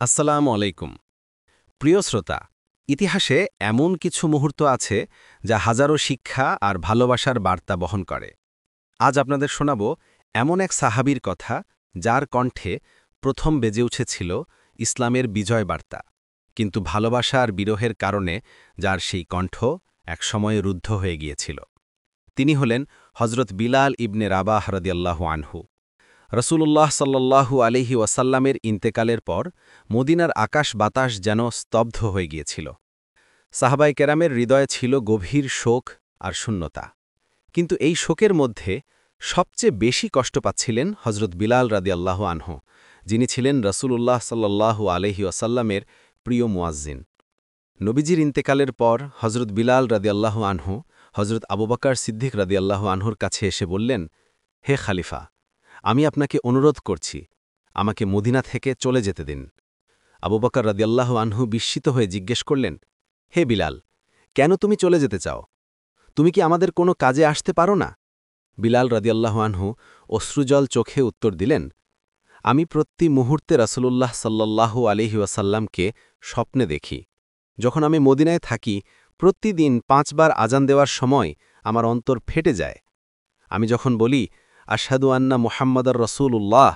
আসসালামু আলাইকুম। প্রিয় শ্রোতা, ইতিহাসে এমন কিছু মুহূর্ত আছে যা হাজারো শিক্ষা আর ভালোবাসার বার্তা বহন করে। আজ আপনাদের শোনাব এমন এক সাহাবীর কথা যার কণ্ঠে প্রথম বেজে উঠেছিল ইসলামের বিজয় বার্তা, কিন্তু ভালোবাসা আর বিরহের কারণে যার সেই কণ্ঠ একসময়ে রুদ্ধ হয়ে গিয়েছিল। তিনি হলেন হজরত বিলাল ইবনে রাবাহ রাদিয়াল্লাহু আনহু। রসূলুল্লাহ সাল্লাল্লাহু আলাইহি ওয়াসাল্লামের ইন্তেকালের পর মদিনার আকাশ বাতাস যেন স্তব্ধ হয়ে গিয়েছিল। সাহাবায়ে কেরামের হৃদয়ে ছিল গভীর শোক আর শূন্যতা। কিন্তু এই শোকের মধ্যে সবচেয়ে বেশি কষ্ট পাচ্ছিলেন হজরত বিলাল রাদিয়াল্লাহু আনহু, যিনি ছিলেন রসূলুল্লাহ সাল্লাল্লাহু আলাইহি ওয়াসাল্লামের প্রিয় মুয়াজ্জিন। নবীজির ইন্তেকালের পর হজরত বিলাল রাদিয়াল্লাহু আনহু হজরত আবু বকর সিদ্দিক রাদিয়াল্লাহু আনহুর কাছে এসে বললেন, হে খালিফা, আমি আপনাকে অনুরোধ করছি, আমাকে মদিনা থেকে চলে যেতে দিন। আবু বকর রাদিয়াল্লাহু আনহু বিস্মিত হয়ে জিজ্ঞেস করলেন, হে বিলাল, কেন তুমি চলে যেতে চাও? তুমি কি আমাদের কোনো কাজে আসতে পারো না? বিলাল রাদিয়াল্লাহু আনহু অশ্রুজল চোখে উত্তর দিলেন, আমি প্রতি মুহূর্তে রাসূলুল্লাহ সাল্লাল্লাহু আলাইহি ওয়াসাল্লামকে স্বপ্নে দেখি। যখন আমি মদিনায় থাকি, প্রতিদিন ৫ বার আজান দেওয়ার সময় আমার অন্তর ফেটে যায়। আমি যখন বলি আশহাদু আন্না মুহাম্মাদার রসূলুল্লাহ,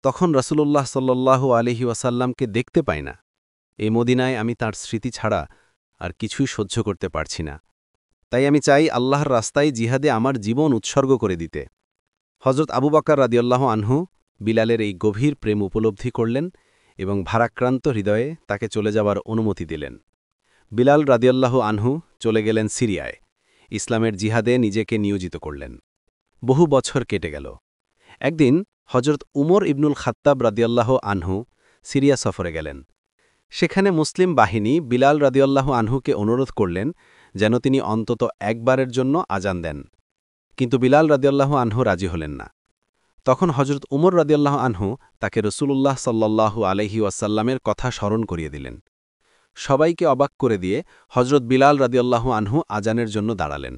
তখন রসূলুল্লাহ সাল্লাল্লাহু আলাইহি ওয়াসাল্লামকে দেখতে পাই না। এই মদিনায় আমি তাঁর স্মৃতি ছাড়া আর কিছুই সহ্য করতে পারছি না। তাই আমি চাই আল্লাহর রাস্তায় জিহাদে আমার জীবন উৎসর্গ করে দিতে। হজরত আবু বকর রাদিয়াল্লাহু আনহু বিলালের এই গভীর প্রেম উপলব্ধি করলেন এবং ভারাক্রান্ত হৃদয়ে তাকে চলে যাওয়ার অনুমতি দিলেন। বিলাল রাদিয়াল্লাহু আনহু চলে গেলেন সিরিয়ায়, ইসলামের জিহাদে নিজেকে নিয়োজিত করলেন। বহু বছর কেটে গেল। একদিন হজরত উমর ইবনুল খাত্তাব রাদিয়াল্লাহু আনহু সিরিয়া সফরে গেলেন। সেখানে মুসলিম বাহিনী বিলাল রাদিয়াল্লাহু আনহুকে অনুরোধ করলেন যেন তিনি অন্তত একবারের জন্য আজান দেন, কিন্তু বিলাল রাদিয়াল্লাহু আনহু রাজি হলেন না। তখন হজরত উমর রাদিয়াল্লাহু আনহু তাকে রসূলুল্লাহ সাল্লাল্লাহু আলাইহি ওয়াসাল্লামের কথা স্মরণ করিয়ে দিলেন। সবাইকে অবাক করে দিয়ে হজরত বিলাল রাদিয়াল্লাহু আনহু আজানের জন্য দাঁড়ালেন।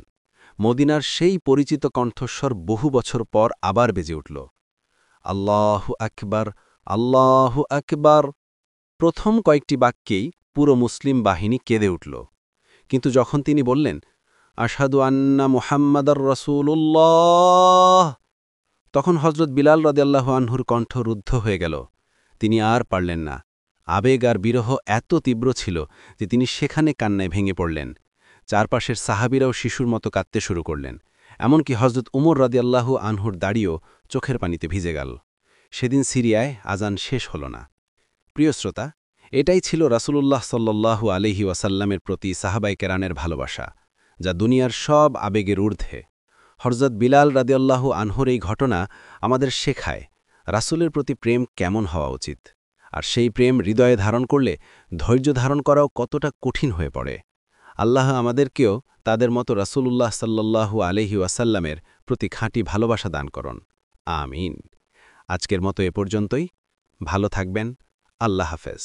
মদিনার সেই পরিচিত কণ্ঠস্বর বহু বছর পর আবার বেজে উঠল, আল্লাহু আকবার, আল্লাহু আকবার। প্রথম কয়েকটি বাক্যেই পুরো মুসলিম বাহিনী কেঁদে উঠল, কিন্তু যখন তিনি বললেন আশহাদু আন্না মুহাম্মাদার রসূলুল্লাহ, তখন হজরত বিলাল রাদিয়াল্লাহু আনহুর কণ্ঠ রুদ্ধ হয়ে গেল। তিনি আর পারলেন না। আবেগ আর বিরহ এত তীব্র ছিল যে তিনি সেখানে কান্নায় ভেঙে পড়লেন। চারপাশের সাহাবীরাও শিশুর মতো কাঁদতে শুরু করলেন। এমনকি হজরত উমর রাদিয়াল্লাহু আনহুর দাড়িও চোখের পানিতে ভিজে গেল। সেদিন সিরিয়ায় আজান শেষ হল না। প্রিয় শ্রোতা, এটাই ছিল রাসূলুল্লাহ সাল্লাল্লাহু আলাইহি ওয়াসাল্লামের প্রতি সাহাবায়ে কেরামের ভালোবাসা, যা দুনিয়ার সব আবেগের ঊর্ধ্বে। হযরত বিলাল রাদিয়াল্লাহু আনহুর এই ঘটনা আমাদের শেখায় রাসূলের প্রতি প্রেম কেমন হওয়া উচিত, আর সেই প্রেম হৃদয়ে ধারণ করলে ধৈর্য ধারণ করাও কতটা কঠিন হয়ে পড়ে। আল্লাহ আমাদেরকেও তাদের মতো রাসূলুল্লাহ সাল্লাল্লাহু আলাইহি ওয়াসাল্লামের প্রতি খাঁটি ভালোবাসা দান করুন। আমিন। আজকের মতো এ পর্যন্তই। ভালো থাকবেন। আল্লাহ হাফেজ।